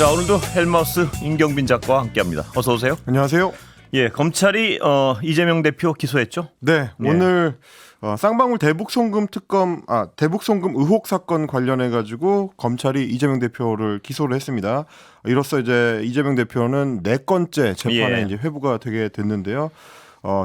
자, 오늘도 헬마우스 임경빈 작가와 함께합니다. 어서 오세요. 안녕하세요. 예, 검찰이 이재명 대표 기소했죠? 네, 예. 오늘 쌍방울 대북송금 대북송금 의혹 사건 관련해 가지고 검찰이 이재명 대표를 기소를 했습니다. 이로써 이제 이재명 대표는 4건째 재판에 예. 이제 회부가 되게 됐는데요.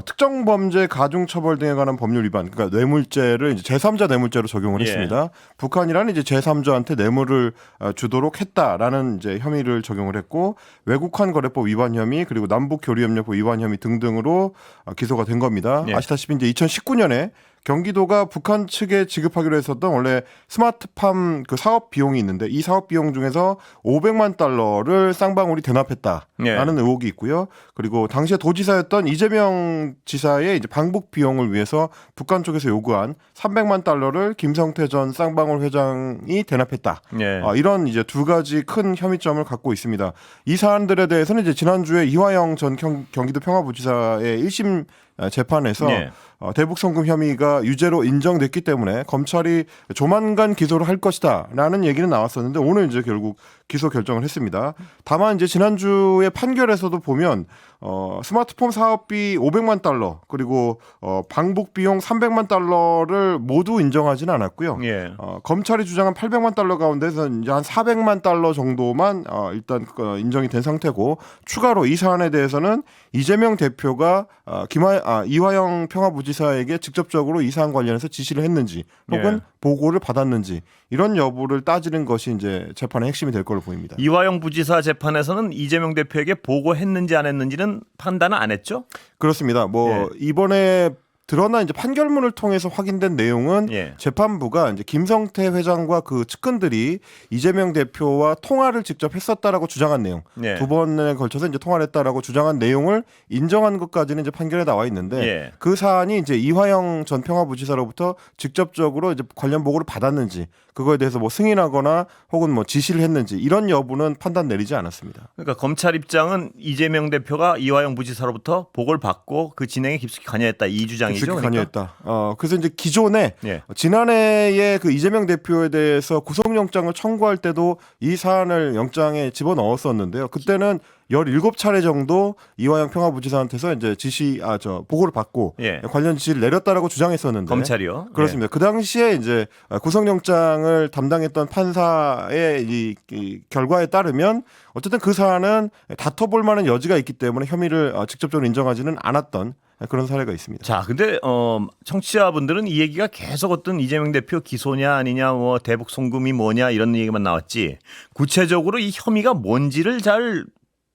특정범죄 가중처벌 등에 관한 법률 위반, 그러니까 뇌물죄를 이제 제3자 뇌물죄로 적용을 예. 했습니다. 북한이라는 이제 제3자한테 뇌물을 주도록 했다라는 이제 혐의를 적용을 했고, 외국환 거래법 위반 혐의 그리고 남북 교류협력법 위반 혐의 등등으로 기소가 된 겁니다. 예. 아시다시피 이제 2019년에 경기도가 북한 측에 지급하기로 했었던 원래 스마트팜 그 사업 비용이 있는데, 이 사업 비용 중에서 500만 달러를 쌍방울이 대납했다라는 예. 의혹이 있고요. 그리고 당시에 도지사였던 이재명 지사의 이제 방북 비용을 위해서 북한 쪽에서 요구한 300만 달러를 김성태 전 쌍방울 회장이 대납했다. 예. 이런 이제 두 가지 큰 혐의점을 갖고 있습니다. 이 사안들에 대해서는 이제 지난주에 이화영 전 경기도 평화부지사의 1심 재판에서 예. 대북 송금 혐의가 유죄로 인정됐기 때문에 검찰이 조만간 기소를 할 것이다라는 얘기는 나왔었는데, 오늘 이제 결국 기소 결정을 했습니다. 다만 이제 지난주에 판결에서도 보면 스마트폰 사업비 500만 달러 그리고 방북 비용 300만 달러를 모두 인정하지는 않았고요. 예. 검찰이 주장한 800만 달러 가운데서 이제 한 400만 달러 정도만 일단 인정이 된 상태고, 추가로 이 사안에 대해서는 이재명 대표가 이화영 평화부지사에게 직접적으로 이 사안 관련해서 지시를 했는지 혹은 예. 보고를 받았는지, 이런 여부를 따지는 것이 이제 재판의 핵심이 될 걸로 보입니다. 이화영 부지사 재판에서는 이재명 대표에게 보고했는지 안 했는지는 판단을 안 했죠? 그렇습니다. 예. 이번에 드러난 이제 판결문을 통해서 확인된 내용은 예. 재판부가 이제 김성태 회장과 그 측근들이 이재명 대표와 통화를 직접 했었다라고 주장한 내용, 예. 2번에 걸쳐서 이제 통화를 했다라고 주장한 내용을 인정한 것까지는 이제 판결에 나와 있는데, 예. 그 사안이 이제 이화영 전 평화부지사로부터 직접적으로 이제 관련 보고를 받았는지, 그거에 대해서 뭐 승인하거나 혹은 뭐 지시를 했는지, 이런 여부는 판단 내리지 않았습니다. 그러니까 검찰 입장은 이재명 대표가 이화영 부지사로부터 보고를 받고 그 진행에 깊숙이 관여했다, 이 주장이죠. 깊숙이 그러니까? 관여했다. 그래서 이제 기존에 예. 지난해에 그 이재명 대표에 대해서 구속영장을 청구할 때도 이 사안을 영장에 집어넣었었는데요. 그때는 17차례 정도 이화영 평화부지사한테서 이제 보고를 받고 예. 관련 지시를 내렸다라고 주장했었는데, 검찰이요? 그렇습니다. 그 당시에 이제 구속영장을 담당했던 판사의 이 결과에 따르면 어쨌든 그 사안은 다퉈볼 만한 여지가 있기 때문에 혐의를 직접적으로 인정하지는 않았던 그런 사례가 있습니다. 자, 근데 청취자분들은 이 얘기가 계속 어떤 이재명 대표 기소냐 아니냐, 뭐 대북 송금이 뭐냐 이런 얘기만 나왔지, 구체적으로 이 혐의가 뭔지를 잘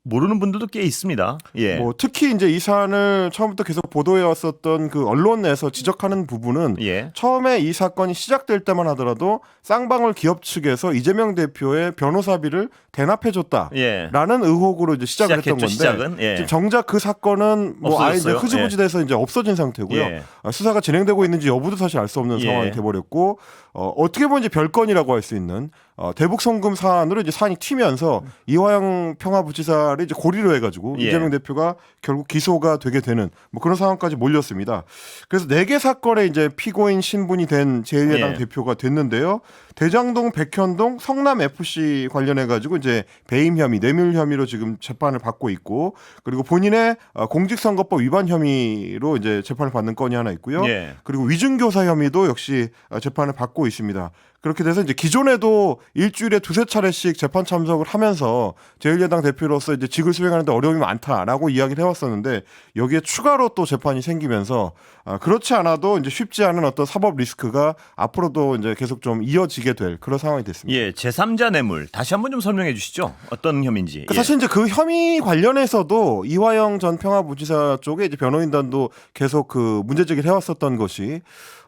모르는 분들도 꽤 있습니다. 예. 특히 이제 이 사안을 처음부터 계속 보도해 왔었던 그 언론에서 지적하는 부분은, 예. 처음에 이 사건이 시작될 때만 하더라도 쌍방울 기업 측에서 이재명 대표의 변호사비를 대납해줬다라는 예. 의혹으로 이제 시작을 했던 건데, 시작은. 예. 지금 정작 그 사건은 아예 이제 없어졌어요. 흐지부지돼서 이제 없어진 상태고요. 예. 수사가 진행되고 있는지 여부도 사실 알 수 없는 예. 상황이 돼버렸고, 어떻게 보면 이제 별건이라고 할 수 있는 대북 송금 사안으로 이제 사안이 튀면서 이화영 평화부지사를 이제 고리로 해가지고 예. 이재명 대표가 결국 기소가 되게 되는 뭐 그런 상황까지 몰렸습니다. 그래서 4개 사건에 이제 피고인 신분이 된 제1야당 예. 대표가 됐는데요. 대장동, 백현동, 성남 FC 관련해 가지고 이제 배임 혐의, 뇌물 혐의로 지금 재판을 받고 있고, 그리고 본인의 공직선거법 위반 혐의로 이제 재판을 받는 건이 하나 있고요. 예. 그리고 위증교사 혐의도 역시 재판을 받고 있습니다. 그렇게 돼서 이제 기존에도 일주일에 2-3차례씩 재판 참석을 하면서 제1야당 대표로서 이제 직을 수행하는데 어려움이 많다라고 이야기를 해왔었는데, 여기에 추가로 또 재판이 생기면서 그렇지 않아도 이제 쉽지 않은 어떤 사법 리스크가 앞으로도 이제 계속 좀 이어지게 될 그런 상황이 됐습니다. 예, 제3자 뇌물 다시 한번 좀 설명해 주시죠. 어떤 혐의인지. 그러니까 사실 이제 그 혐의 관련해서도 이화영 전 평화부지사 쪽에 이제 변호인단도 계속 그 문제 제기를 해왔었던 것이,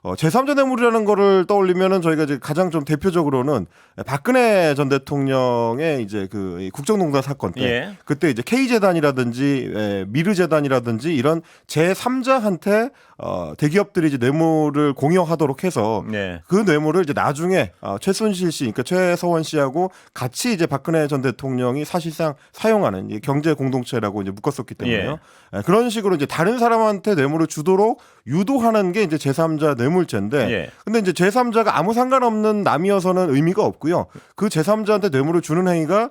제3자 뇌물이라는 거를 떠올리면은 저희가 이제 가장 좀 대표적으로는 박근혜 전 대통령의 이제 그 국정농단 사건 때, 예. 그때 이제 K재단이라든지 미르재단이라든지 이런 제3자한테 대기업들이 이제 뇌물을 공여하도록 해서 예. 그 뇌물을 이제 나중에 최순실 씨, 그러니까 최서원 씨하고 같이 이제 박근혜 전 대통령이 사실상 사용하는 이 경제 공동체라고 이제 묶었었기 때문에요. 그런 식으로 이제 다른 사람한테 뇌물을 주도록 유도하는 게 이제 제3자 뇌물 뇌물죄인데 예. 근데 이제 제3자가 아무 상관없는 남이어서는 의미가 없고요. 그 제3자한테 뇌물을 주는 행위가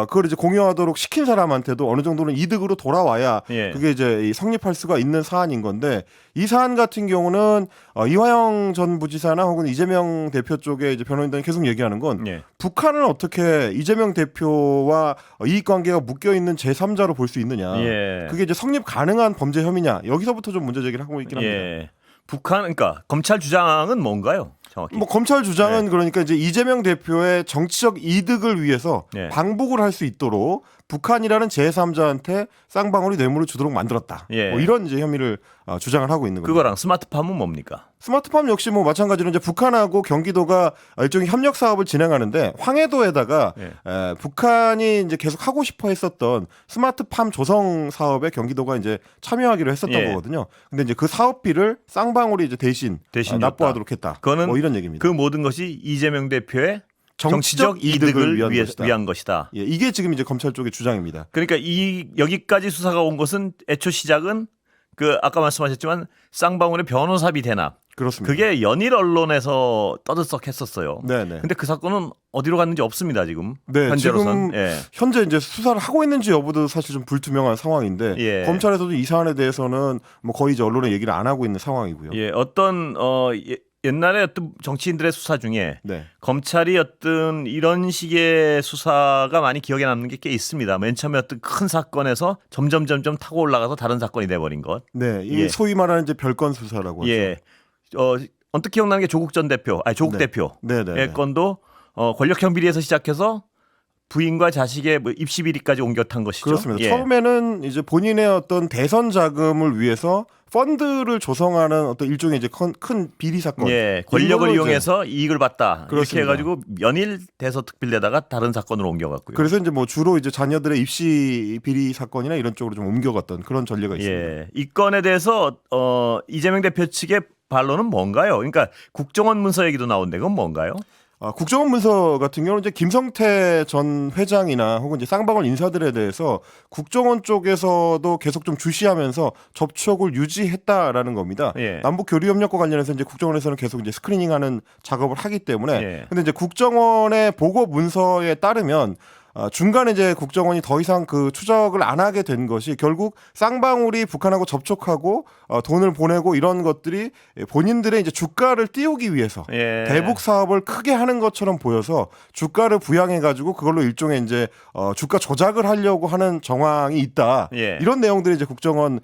그걸 이제 공유하도록 시킨 사람한테도 어느 정도는 이득으로 돌아와야 예. 그게 이제 성립할 수가 있는 사안인 건데 이 사안 같은 경우는 이화영 전 부지사나 혹은 이재명 대표 쪽에 이제 변호인단이 계속 얘기하는 건 예. 북한을 어떻게 이재명 대표와 이익관계가 묶여 있는 제3자로 볼 수 있느냐. 예. 그게 이제 성립 가능한 범죄 혐의냐. 여기서부터 좀 문제 제기를 하고 있긴 합니다. 예. 북한 그러니까 검찰 주장은 뭔가요? 정확히. 뭐 검찰 주장은 그러니까 이제 이재명 대표의 정치적 이득을 위해서 예. 방북을 할 수 있도록 북한이라는 제3자한테 쌍방울이 뇌물을 주도록 만들었다. 예. 뭐 이런 이제 혐의를 주장을 하고 있는 겁니다. 그거랑 스마트팜은 뭡니까? 스마트팜 역시 뭐 마찬가지로 이제 북한하고 경기도가 일종의 협력 사업을 진행하는데 황해도에다가 예. 북한이 이제 계속 하고 싶어 했었던 스마트팜 조성 사업에 경기도가 이제 참여하기로 했었던 예. 거거든요. 근데 이제 그 사업비를 쌍방울이 이제 대신 줬다. 납부하도록 했다. 그거는 뭐 이런 얘기입니다. 그 모든 것이 이재명 대표의 정치적 정치적 이득을 것이다. 위한 것이다. 예, 이게 지금 이제 검찰 쪽의 주장입니다. 그러니까 여기까지 수사가 온 것은 애초 시작은 그 아까 말씀하셨지만 쌍방울의 변호사비 대납. 그렇습니다. 그게 연일 언론에서 떠들썩했었어요. 네네. 근데 그 사건은 어디로 갔는지 없습니다 지금. 네, 현재로선. 지금 예. 현재 이제 수사를 하고 있는지 여부도 사실 좀 불투명한 상황인데 예. 검찰에서도 이 사안에 대해서는 뭐 거의 이제 언론에 얘기를 안 하고 있는 상황이고요. 예, 어떤 옛날에 어떤 정치인들의 수사 중에 네. 검찰이 어떤 이런 식의 수사가 많이 기억에 남는 게 꽤 있습니다. 맨 처음에 어떤 큰 사건에서 점점 타고 올라가서 다른 사건이 돼버린 것. 네, 이 예. 소위 말하는 이제 별건 수사라고 하죠. 예, 언뜻 기억나는 게 조국 전 대표, 조국 네. 대표의 네네. 건도 권력형 비리에서 시작해서 부인과 자식의 뭐 입시 비리까지 옮겨 탄 것이죠. 그렇습니다. 예. 처음에는 이제 본인의 어떤 대선 자금을 위해서 펀드를 조성하는 어떤 일종의 이제 큰 비리 사건. 예, 권력을 이걸로 이용해서 이익을 봤다. 이렇게 그렇습니다. 해가지고 연일 대서특필되다가 다른 사건으로 옮겨갔고요. 그래서 이제 뭐 주로 이제 자녀들의 입시 비리 사건이나 이런 쪽으로 좀 옮겨갔던 그런 전례가 있습니다. 예, 이 건에 대해서 이재명 대표 측의 반론은 뭔가요? 그러니까 국정원 문서 얘기도 나오는데 그건 뭔가요? 국정원 문서 같은 경우는 이제 김성태 전 회장이나 혹은 이제 쌍방울 인사들에 대해서 국정원 쪽에서도 계속 좀 주시하면서 접촉을 유지했다라는 겁니다. 예. 남북 교류 협력과 관련해서 이제 국정원에서는 계속 이제 스크리닝하는 작업을 하기 때문에 예. 근데 이제 국정원의 보고 문서에 따르면 중간에 이제 국정원이 더 이상 그 추적을 안 하게 된 것이 결국 쌍방울이 북한하고 접촉하고 돈을 보내고 이런 것들이 본인들의 이제 주가를 띄우기 위해서 예. 대북 사업을 크게 하는 것처럼 보여서 주가를 부양해 가지고 그걸로 일종의 이제 주가 조작을 하려고 하는 정황이 있다. 예. 이런 내용들이 이제 국정원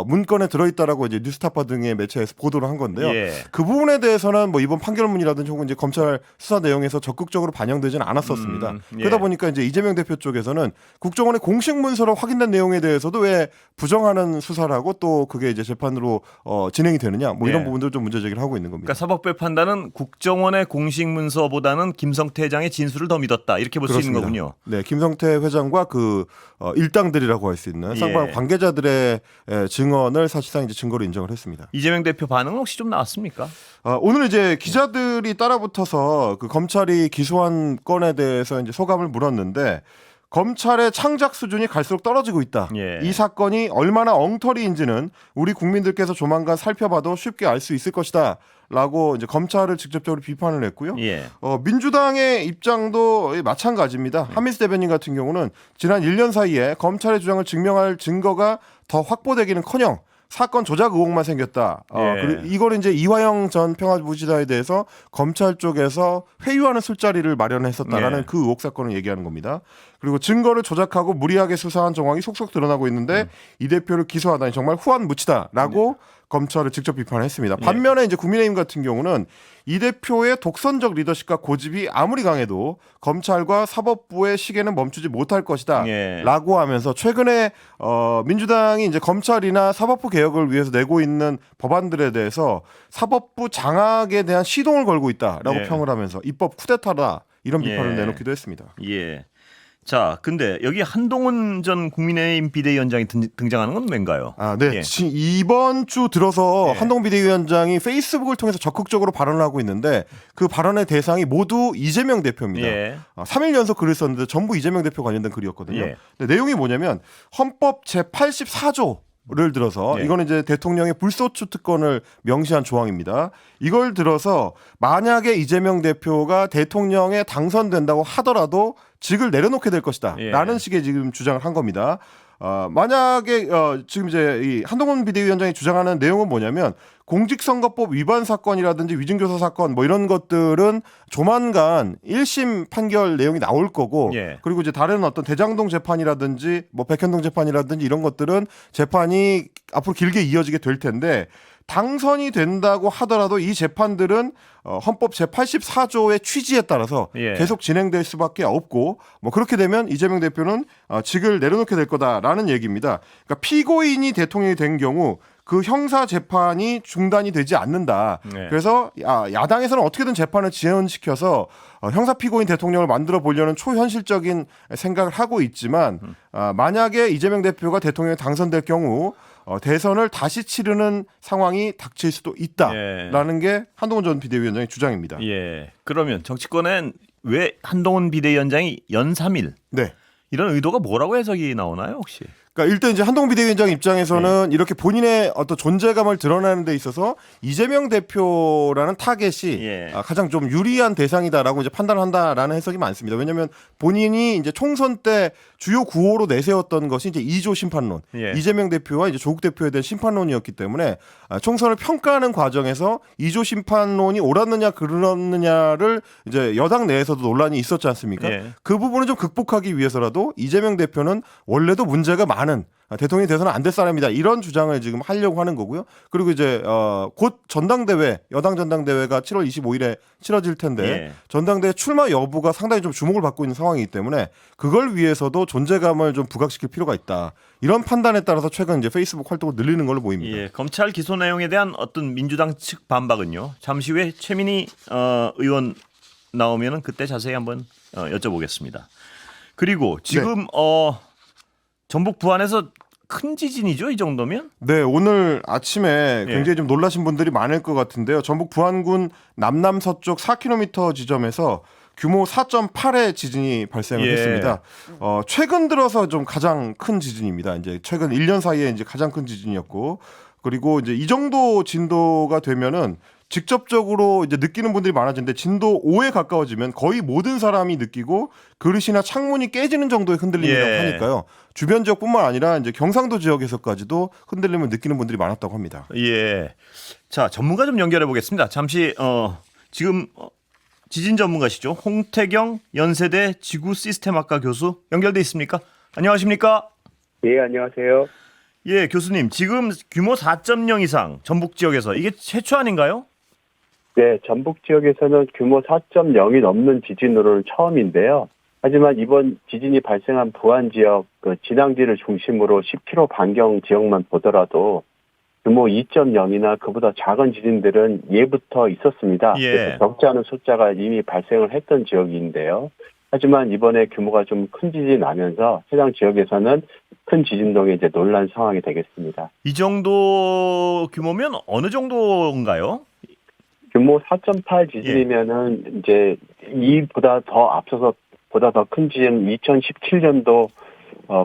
문건에 들어있다라고 이제 뉴스타파 등의 매체에서 보도를 한 건데요. 예. 그 부분에 대해서는 뭐 이번 판결문이라든지 혹은 이제 검찰 수사 내용에서 적극적으로 반영되지는 않았었습니다. 예. 그러다 보니까 이제 이재명 대표 쪽에서는 국정원의 공식 문서로 확인된 내용에 대해서도 왜 부정하는 수사라고 또 그게 이제 재판으로 진행이 되느냐 뭐 이런 예. 부분들 좀 문제 제기를 하고 있는 겁니다. 그러니까 사법부의 판단은 국정원의 공식 문서보다는 김성태 회장의 진술을 더 믿었다 이렇게 볼 수 있는 거군요. 네, 김성태 회장과 그 일당들이라고 할 수 있는 쌍방 예. 관계자들의 증언을 사실상 이제 증거로 인정을 했습니다. 이재명 대표 반응은 혹시 좀 나왔습니까? 오늘 이제 기자들이 따라붙어서 그 검찰이 기소한 건에 대해서 이제 소감을 물었는데 검찰의 창작 수준이 갈수록 떨어지고 있다. 예. 이 사건이 얼마나 엉터리인지는 우리 국민들께서 조만간 살펴봐도 쉽게 알 수 있을 것이다. 라고 이제 검찰을 직접적으로 비판을 했고요. 예. 민주당의 입장도 마찬가지입니다. 한민수 대변인 같은 경우는 지난 1년 사이에 검찰의 주장을 증명할 증거가 더 확보되기는커녕 사건 조작 의혹만 생겼다. 예. 그리고 이걸 이제 이화영 전 평화부지사에 대해서 검찰 쪽에서 회유하는 술자리를 마련했었다라는 예. 그 의혹 사건을 얘기하는 겁니다. 그리고 증거를 조작하고 무리하게 수사한 정황이 속속 드러나고 있는데 이 대표를 기소하다니 정말 후한무치다라고 검찰을 직접 비판했습니다. 반면에 이제 국민의힘 같은 경우는 이 대표의 독선적 리더십과 고집이 아무리 강해도 검찰과 사법부의 시계는 멈추지 못할 것이다. 예. 라고 하면서 최근에 민주당이 이제 검찰이나 사법부 개혁을 위해서 내고 있는 법안들에 대해서 사법부 장악에 대한 시동을 걸고 있다라고 예. 평을 하면서 입법 쿠데타다 이런 비판을 예. 내놓기도 했습니다. 예. 자, 근데 여기 한동훈 전 국민의힘 비대위원장이 등장하는 건 왠가요? 네. 예. 이번 주 들어서 예. 한동훈 비대위원장이 페이스북을 통해서 적극적으로 발언을 하고 있는데 그 발언의 대상이 모두 이재명 대표입니다. 예. 3일 연속 글을 썼는데 전부 이재명 대표 관련된 글이었거든요. 예. 근데 내용이 뭐냐면 헌법 제84조 를 들어서 네. 이거는 이제 대통령의 불소추 특권을 명시한 조항입니다. 이걸 들어서 만약에 이재명 대표가 대통령에 당선된다고 하더라도 직을 내려놓게 될 것이다. 예. 라는 식의 지금 주장을 한 겁니다. 만약에 지금 이제 이 한동훈 비대위원장이 주장하는 내용은 뭐냐면 공직선거법 위반 사건이라든지 위증교사 사건 뭐 이런 것들은 조만간 1심 판결 내용이 나올 거고 예. 그리고 이제 다른 어떤 대장동 재판이라든지 뭐 백현동 재판이라든지 이런 것들은 재판이 앞으로 길게 이어지게 될 텐데 당선이 된다고 하더라도 이 재판들은 헌법 제84조의 취지에 따라서 예. 계속 진행될 수밖에 없고 뭐 그렇게 되면 이재명 대표는 직을 내려놓게 될 거다라는 얘기입니다. 그러니까 피고인이 대통령이 된 경우 그 형사 재판이 중단이 되지 않는다. 네. 그래서 야당에서는 어떻게든 재판을 지연시켜서 형사 피고인 대통령을 만들어 보려는 초현실적인 생각을 하고 있지만 만약에 이재명 대표가 대통령에 당선될 경우 대선을 다시 치르는 상황이 닥칠 수도 있다라는 게 한동훈 전 비대위원장의 주장입니다. 예. 그러면 정치권엔 왜 한동훈 비대위원장이 연삼일 네. 이런 의도가 뭐라고 해석이 나오나요, 혹시? 그러니까 일단 이제 한동훈 비대위원장 입장에서는 이렇게 본인의 어떤 존재감을 드러내는 데 있어서 이재명 대표라는 타겟이 예. 가장 좀 유리한 대상이다라고 이제 판단한다라는 해석이 많습니다. 왜냐하면 본인이 이제 총선 때 주요 구호로 내세웠던 것이 이제 2조 심판론, 예. 이재명 대표와 이제 조국 대표에 대한 심판론이었기 때문에 총선을 평가하는 과정에서 2조 심판론이 옳았느냐 그르느냐를 이제 여당 내에서도 논란이 있었지 않습니까? 예. 그 부분을 좀 극복하기 위해서라도 이재명 대표는 원래도 문제가 많은 대통령이 돼서는 안 될 사람이다 이런 주장을 지금 하려고 하는 거고요. 그리고 이제 곧 전당대회 여당 전당대회가 7월 25일에 치러질 텐데 예. 전당대회 출마 여부가 상당히 좀 주목을 받고 있는 상황이기 때문에 그걸 위해서도 존재감을 좀 부각시킬 필요가 있다. 이런 판단에 따라서 최근 이제 페이스북 활동을 늘리는 걸로 보입니다. 예. 검찰 기소 내용에 대한 어떤 민주당 측 반박은요. 잠시 후에 최민희 의원 나오면은 그때 자세히 한번 여쭤보겠습니다. 그리고 지금 전북 부안에서 큰 지진이죠, 이 정도면? 네, 오늘 아침에 예. 굉장히 좀 놀라신 분들이 많을 것 같은데요. 전북 부안군 남남서쪽 4km 지점에서 규모 4.8의 지진이 발생을 예. 했습니다. 최근 들어서 좀 가장 큰 지진입니다. 이제 최근 1년 사이에 이제 가장 큰 지진이었고, 그리고 이제 이 정도 진도가 되면은 직접적으로 이제 느끼는 분들이 많아지는데 진도 5에 가까워지면 거의 모든 사람이 느끼고 그릇이나 창문이 깨지는 정도의 흔들림이라고 예. 하니까요. 주변 지역뿐만 아니라 이제 경상도 지역에서까지도 흔들림을 느끼는 분들이 많았다고 합니다. 예. 자, 전문가 좀 연결해 보겠습니다. 잠시 지금 지진 전문가시죠. 홍태경 연세대 지구 시스템학과 교수 연결돼 있습니까? 안녕하십니까? 예, 안녕하세요. 예, 교수님. 지금 규모 4.0 이상 전북 지역에서 이게 최초 아닌가요? 네, 전북 지역에서는 규모 4.0이 넘는 지진으로는 처음인데요. 하지만 이번 지진이 발생한 부안 지역 진앙지를 중심으로 10km 반경 지역만 보더라도 규모 2.0이나 그보다 작은 지진들은 예부터 있었습니다. 예. 그래서 적지 않은 숫자가 이미 발생을 했던 지역인데요. 하지만 이번에 규모가 좀 큰 지진이 나면서 해당 지역에서는 큰 지진동에 이제 놀란 상황이 되겠습니다. 이 정도 규모면 어느 정도인가요? 규모 4.8 지진이면은 이제 이보다 더 앞서서 보다 더 큰 지진 2017년도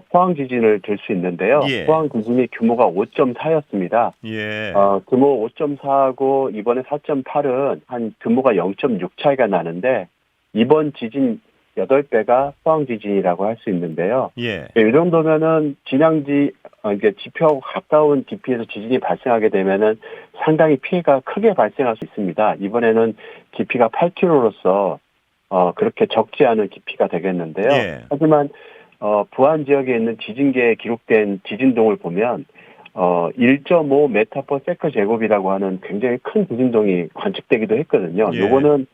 포항 지진을 들 수 있는데요. 예. 포항 지진이 규모가 5.4였습니다. 예. 규모 5.4하고 이번에 4.8은 한 규모가 0.6 차이가 나는데 이번 지진 8배가 포항 지진이라고 할 수 있는데요. 예. 이 정도면은 진앙지 이게 지표하고 가까운 깊이에서 지진이 발생하게 되면은 상당히 피해가 크게 발생할 수 있습니다. 이번에는 깊이가 8km로서 그렇게 적지 않은 깊이가 되겠는데요. 예. 하지만 부안 지역에 있는 지진계에 기록된 지진동을 보면 1.5 메타/세컨 제곱이라고 하는 굉장히 큰 지진동이 관측되기도 했거든요. 예. 요거는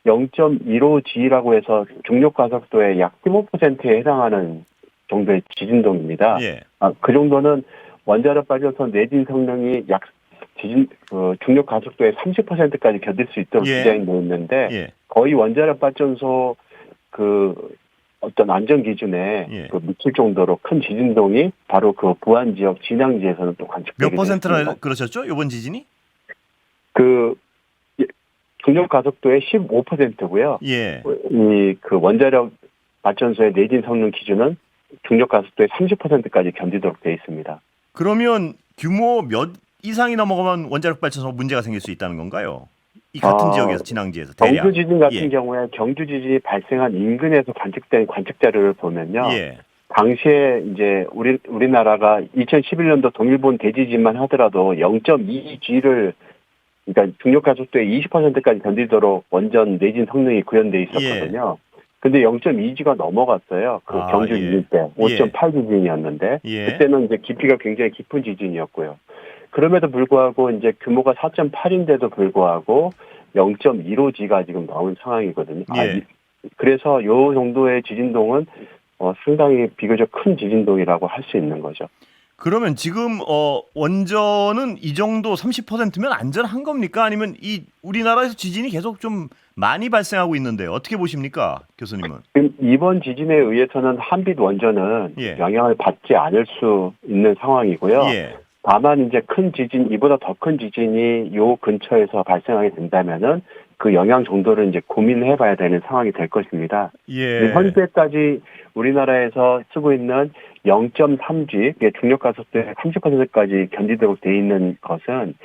0.15G라고 해서 중력 가속도의 약 15%에 해당하는 정도의 지진동입니다. 예. 그 정도는 원자력 발전소 내진 성능이 약 중력 가속도의 30%까지 견딜 수 있도록 예. 디자인되어 있는데 예. 거의 원자력 발전소 어떤 안전 기준에 예. 미칠 정도로 큰 지진동이 바로 그 부안 지역 진앙지에서는 또 관측되게 몇 퍼센트나 됐습니다. 그러셨죠? 이번 지진이? 중력 가속도의 15%고요. 예. 그 원자력 발전소의 내진 성능 기준은 중력 가속도의 30%까지 견디도록 되어 있습니다. 그러면 규모 몇 이상이 넘어가면 원자력 발전소 문제가 생길 수 있다는 건가요? 이 같은 지역에서 진앙지에서 대략. 경주 지진 같은 예. 경우에 경주 지진이 발생한 인근에서 관측된 관측 자료를 보면요. 예. 당시에 이제 우리나라가 2011년도 동일본 대지진만 하더라도 0.2G를 그러니까 중력 가속도의 20%까지 견디도록 원전 내진 성능이 구현돼 있었거든요. 근데 0.2G가 넘어갔어요. 그 경주 예. 지진 때 5.8 지진이었는데 예. 그때는 이제 깊이가 굉장히 깊은 지진이었고요. 그럼에도 불구하고 이제 규모가 4.8인데도 불구하고 0.15G가 지금 나온 상황이거든요. 예. 그래서 요 정도의 지진동은 상당히 비교적 큰 지진동이라고 할 수 있는 거죠. 그러면 지금 원전은 이 정도 30%면 안전한 겁니까? 아니면 이 우리나라에서 지진이 계속 좀 많이 발생하고 있는데 어떻게 보십니까, 교수님은? 지금 이번 지진에 의해서는 한빛 원전은 예. 영향을 받지 않을 수 있는 상황이고요. 예. 다만 이제 큰 지진, 이보다 더 큰 지진이 요 근처에서 발생하게 된다면은 그 영향 정도를 이제 고민해 봐야 되는 상황이 될 것입니다. 예. 현재까지 우리나라에서 쓰고 있는 0.3G, 중력 가속도의 30%까지 견디도록 돼 있는 것은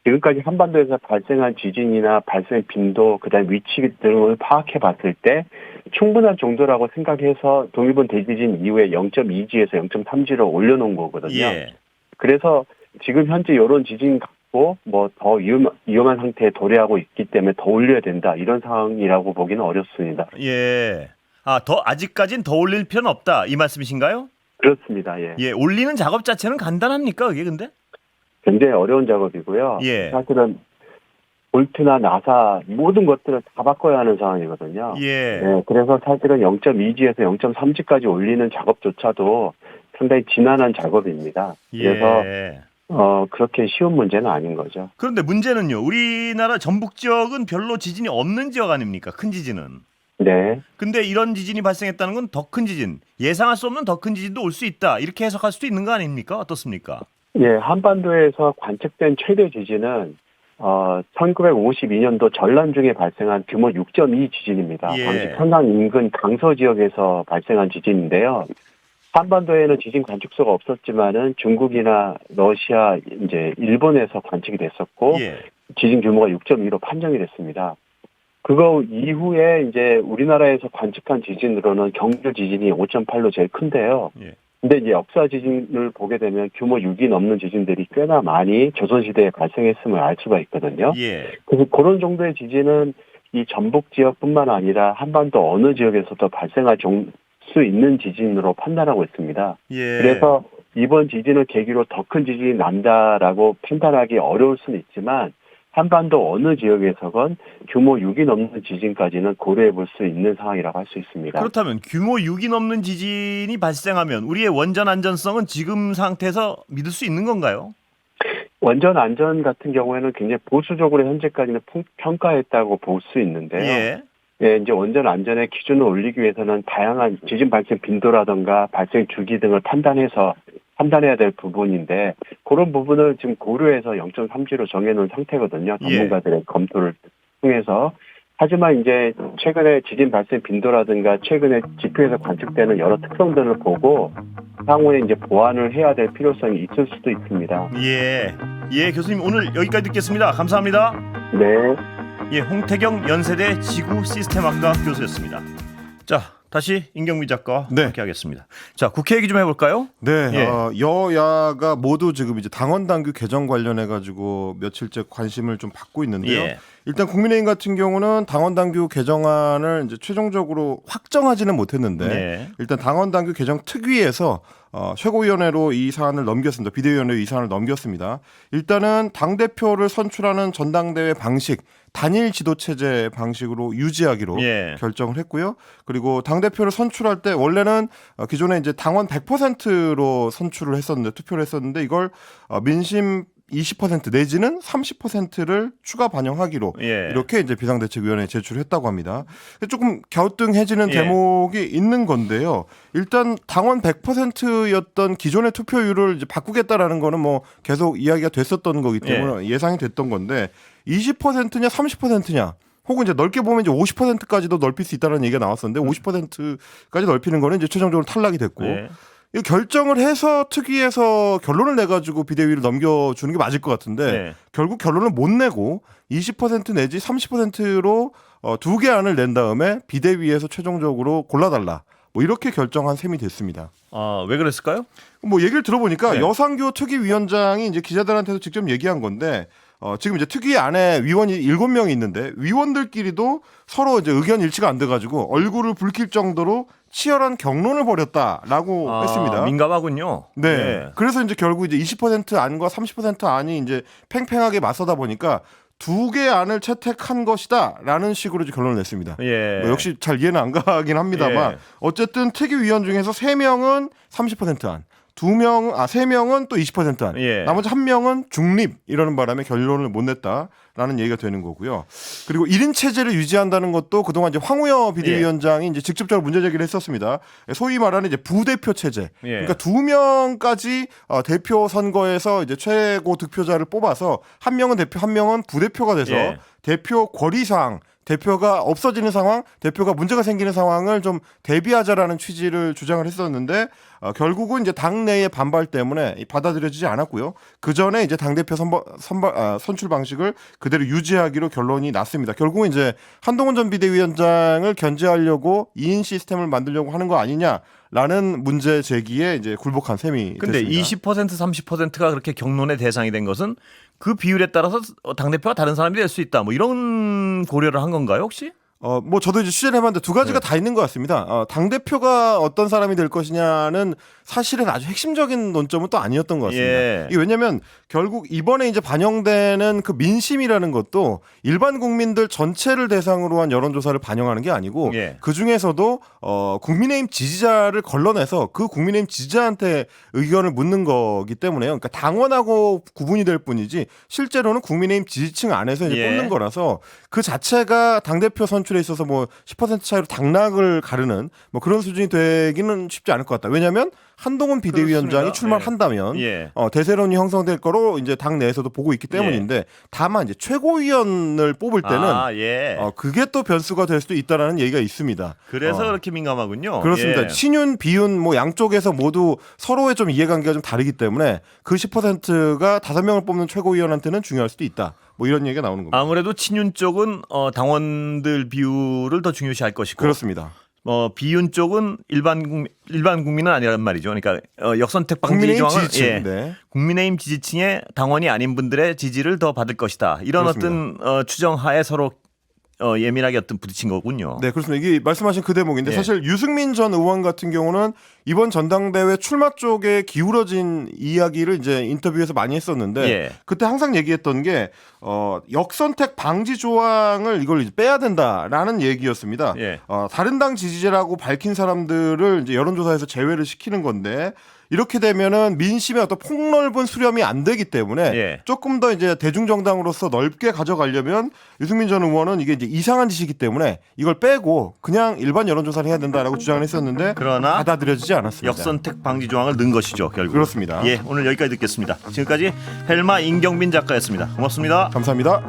지금까지 한반도에서 발생한 지진이나 발생 빈도, 그다음에 위치 등을 파악해 봤을 때 충분한 정도라고 생각해서 동일본 대지진 이후에 0.2G에서 0.3G로 올려놓은 거거든요. 예. 그래서 지금 현재 이런 지진 갖고 뭐 더 위험한 상태에 도래하고 있기 때문에 더 올려야 된다 이런 상황이라고 보기는 어렵습니다. 예. 아직까진 더 올릴 필요는 없다 이 말씀이신가요? 그렇습니다. 예. 예. 올리는 작업 자체는 간단합니까, 그게 근데? 굉장히 어려운 작업이고요. 예. 사실은 볼트나 나사 모든 것들을 다 바꿔야 하는 상황이거든요. 예. 네, 그래서 사실은 0.2G에서 0.3G까지 올리는 작업조차도 상당히 지난한 작업입니다. 그래서 예. 그렇게 쉬운 문제는 아닌 거죠. 그런데 문제는요. 우리나라 전북 지역은 별로 지진이 없는 지역 아닙니까? 큰 지진은. 네. 근데 이런 지진이 발생했다는 건 더 큰 지진, 예상할 수 없는 더 큰 지진도 올 수 있다. 이렇게 해석할 수도 있는 거 아닙니까? 어떻습니까? 예, 한반도에서 관측된 최대 지진은 1952년도 전란 중에 발생한 규모 6.2 지진입니다. 예. 당시 평양 인근 강서 지역에서 발생한 지진인데요. 한반도에는 지진 관측소가 없었지만은 중국이나 러시아, 이제 일본에서 관측이 됐었고 예. 지진 규모가 6.2로 판정이 됐습니다. 그거 이후에 이제 우리나라에서 관측한 지진으로는 경주 지진이 5.8로 제일 큰데요. 예. 근데 이제 역사 지진을 보게 되면 규모 6이 넘는 지진들이 꽤나 많이 조선시대에 발생했음을 알 수가 있거든요. 예. 그래서 그런 정도의 지진은 이 전북 지역뿐만 아니라 한반도 어느 지역에서도 발생할 수 있는 지진으로 판단하고 있습니다. 예. 그래서 이번 지진을 계기로 더 큰 지진이 난다라고 판단하기 어려울 수는 있지만 한반도 어느 지역에서건 규모 6이 넘는 지진까지는 고려해 볼 수 있는 상황이라고 할 수 있습니다. 그렇다면 규모 6이 넘는 지진이 발생하면 우리의 원전 안전성은 지금 상태에서 믿을 수 있는 건가요? 원전 안전 같은 경우에는 굉장히 보수적으로 현재까지는 평가했다고 볼 수 있는데요. 예. 예, 이제 원전 안전의 기준을 올리기 위해서는 다양한 지진 발생 빈도라든가 발생 주기 등을 판단해야 될 부분인데 그런 부분을 지금 고려해서 0.3G로 정해놓은 상태거든요. 전문가들의 검토를 통해서. 하지만 이제 최근에 지진 발생 빈도라든가 최근에 지표에서 관측되는 여러 특성들을 보고 향후에 이제 보완을 해야 될 필요성이 있을 수도 있습니다. 예. 예, 교수님 오늘 여기까지 듣겠습니다. 감사합니다. 네. 예, 홍태경 연세대 지구 시스템학과 교수였습니다. 자, 다시 임경미 작가와 네. 함께 하겠습니다. 자, 국회 얘기 좀 해볼까요? 네, 예. 여야가 모두 지금 이제 당원 당규 개정 관련해 가지고 며칠째 관심을 좀 받고 있는데요. 예. 일단 국민의힘 같은 경우는 당원 당규 개정안을 이제 최종적으로 확정하지는 못했는데 네. 일단 당원 당규 개정 특위에서 최고위원회로 이 사안을 넘겼습니다. 비대위원회로 이 사안을 넘겼습니다. 일단은 당 대표를 선출하는 전당대회 방식 단일 지도 체제 방식으로 유지하기로 예. 결정을 했고요. 그리고 당 대표를 선출할 때 원래는 기존에 이제 당원 100%로 선출을 했었는데 투표를 했었는데 이걸 민심 20% 내지는 30%를 추가 반영하기로 예. 이렇게 이제 비상대책위원회에 제출했다고 합니다. 조금 갸우뚱해지는 예. 대목이 있는 건데요. 일단 당원 100%였던 기존의 투표율을 이제 바꾸겠다라는 거는 뭐 계속 이야기가 됐었던 거기 때문에 예상이 됐던 건데 20%냐 30%냐 혹은 이제 넓게 보면 이제 50%까지도 넓힐 수 있다는 얘기가 나왔었는데 50%까지 넓히는 거는 이제 최종적으로 탈락이 됐고 예. 이 결정을 해서 특위에서 결론을 내가지고 비대위를 넘겨주는 게 맞을 것 같은데 네. 결국 결론을 못 내고 20% 내지 30%로 두 개 안을 낸 다음에 비대위에서 최종적으로 골라달라. 뭐 이렇게 결정한 셈이 됐습니다. 왜 그랬을까요? 뭐 얘기를 들어보니까 네. 여상교 특위위원장이 이제 기자들한테도 직접 얘기한 건데 지금 이제 특위 안에 위원이 7명이 있는데 위원들끼리도 서로 이제 의견 일치가 안 돼가지고 얼굴을 붉힐 정도로 치열한 경론을 벌였다라고 했습니다. 민감하군요. 네. 그래서 이제 결국 이제 20% 안과 30% 안이 이제 팽팽하게 맞서다 보니까 두 개 안을 채택한 것이다라는 식으로 이제 결론을 냈습니다. 예. 뭐 역시 잘 이해는 안 가긴 합니다만 예. 어쨌든 특위위원 중에서 3명은 30% 안, 3명은 또 20% 안, 예. 나머지 1명은 중립 이러는 바람에 결론을 못 냈다라는 얘기가 되는 거고요. 그리고 1인 체제를 유지한다는 것도 그동안 이제 황우여 비대위원장이 이제 직접적으로 문제 제기를 했었습니다. 소위 말하는 이제 부대표 체제. 예. 그러니까 2명까지 대표 선거에서 이제 최고 득표자를 뽑아서 1명은 대표, 1명은 부대표가 돼서 예. 대표 권리상 대표가 없어지는 상황, 대표가 문제가 생기는 상황을 좀 대비하자라는 취지를 주장을 했었는데 결국은 이제 당내의 반발 때문에 받아들여지지 않았고요. 그 전에 이제 당 대표 선출 방식을 그대로 유지하기로 결론이 났습니다. 결국은 이제 한동훈 전 비대위원장을 견제하려고 2인 시스템을 만들려고 하는 거 아니냐라는 문제 제기에 이제 굴복한 셈이 근데 됐습니다. 20% 30%가 그렇게 경론의 대상이 된 것은 그 비율에 따라서 당대표가 다른 사람이 될 수 있다. 뭐 이런 고려를 한 건가요, 혹시? 뭐 저도 이제 취재를 해봤는데 두 가지가 다 있는 것 같습니다. 당 대표가 어떤 사람이 될 것이냐는 사실은 아주 핵심적인 논점은 또 아니었던 것 같습니다. 예. 이게 왜냐하면 결국 이번에 이제 반영되는 그 민심이라는 것도 일반 국민들 전체를 대상으로 한 여론조사를 반영하는 게 아니고 예. 그 중에서도 국민의힘 지지자를 걸러내서 그 국민의힘 지지자한테 의견을 묻는 거기 때문에요. 그러니까 당원하고 구분이 될 뿐이지 실제로는 국민의힘 지지층 안에서 이제 예. 뽑는 거라서 그 자체가 당 대표 선출에 있어서 뭐 10% 차이로 당락을 가르는 뭐 그런 수준이 되기는 쉽지 않을 것 같다. 왜냐하면 한동훈 비대위원장이 그렇습니다. 출마를 예. 한다면 예. 대세론이 형성될 거로 이제 당 내에서도 보고 있기 때문인데 다만 이제 최고위원을 뽑을 때는 예. 그게 또 변수가 될 수도 있다라는 얘기가 있습니다. 그래서 그렇게 민감하군요. 그렇습니다. 예. 친윤, 비윤 뭐 양쪽에서 모두 서로의 좀 이해관계가 좀 다르기 때문에 그 10%가 5명을 뽑는 최고위원한테는 중요할 수도 있다. 뭐 이런 얘기가 나오는 겁니다. 아무래도 친윤 쪽은 당원들 비율을 더 중요시할 것이고 그렇습니다. 비윤 쪽은 일반 국민은 아니란 말이죠. 그러니까 역선택 방지 국민의힘 조항은 지지층. 네. 국민의힘 지지층의 당원이 아닌 분들의 지지를 더 받을 것이다. 이런 그렇습니다. 어떤 추정하에 서로 예민하게 어떤 부딪힌 거군요. 네, 그렇습니다. 이게 말씀하신 그 대목인데 예. 사실 유승민 전 의원 같은 경우는 이번 전당대회 출마 쪽에 기울어진 이야기를 이제 인터뷰에서 많이 했었는데 예. 그때 항상 얘기했던 게 역선택 방지 조항을 이걸 이제 빼야 된다라는 얘기였습니다. 예. 다른 당 지지자라고 밝힌 사람들을 이제 여론조사에서 제외를 시키는 건데 이렇게 되면은 민심의 어떤 폭넓은 수렴이 안 되기 때문에 예. 조금 더 이제 대중정당으로서 넓게 가져가려면 유승민 전 의원은 이게 이제 이상한 짓이기 때문에 이걸 빼고 그냥 일반 여론조사를 해야 된다라고 주장을 했었는데 그러나 받아들여지지 않았습니다. 역선택 방지 조항을 넣은 것이죠, 결국. 그렇습니다. 예, 오늘 여기까지 듣겠습니다. 지금까지 헬마 임경빈 작가였습니다. 고맙습니다. 감사합니다.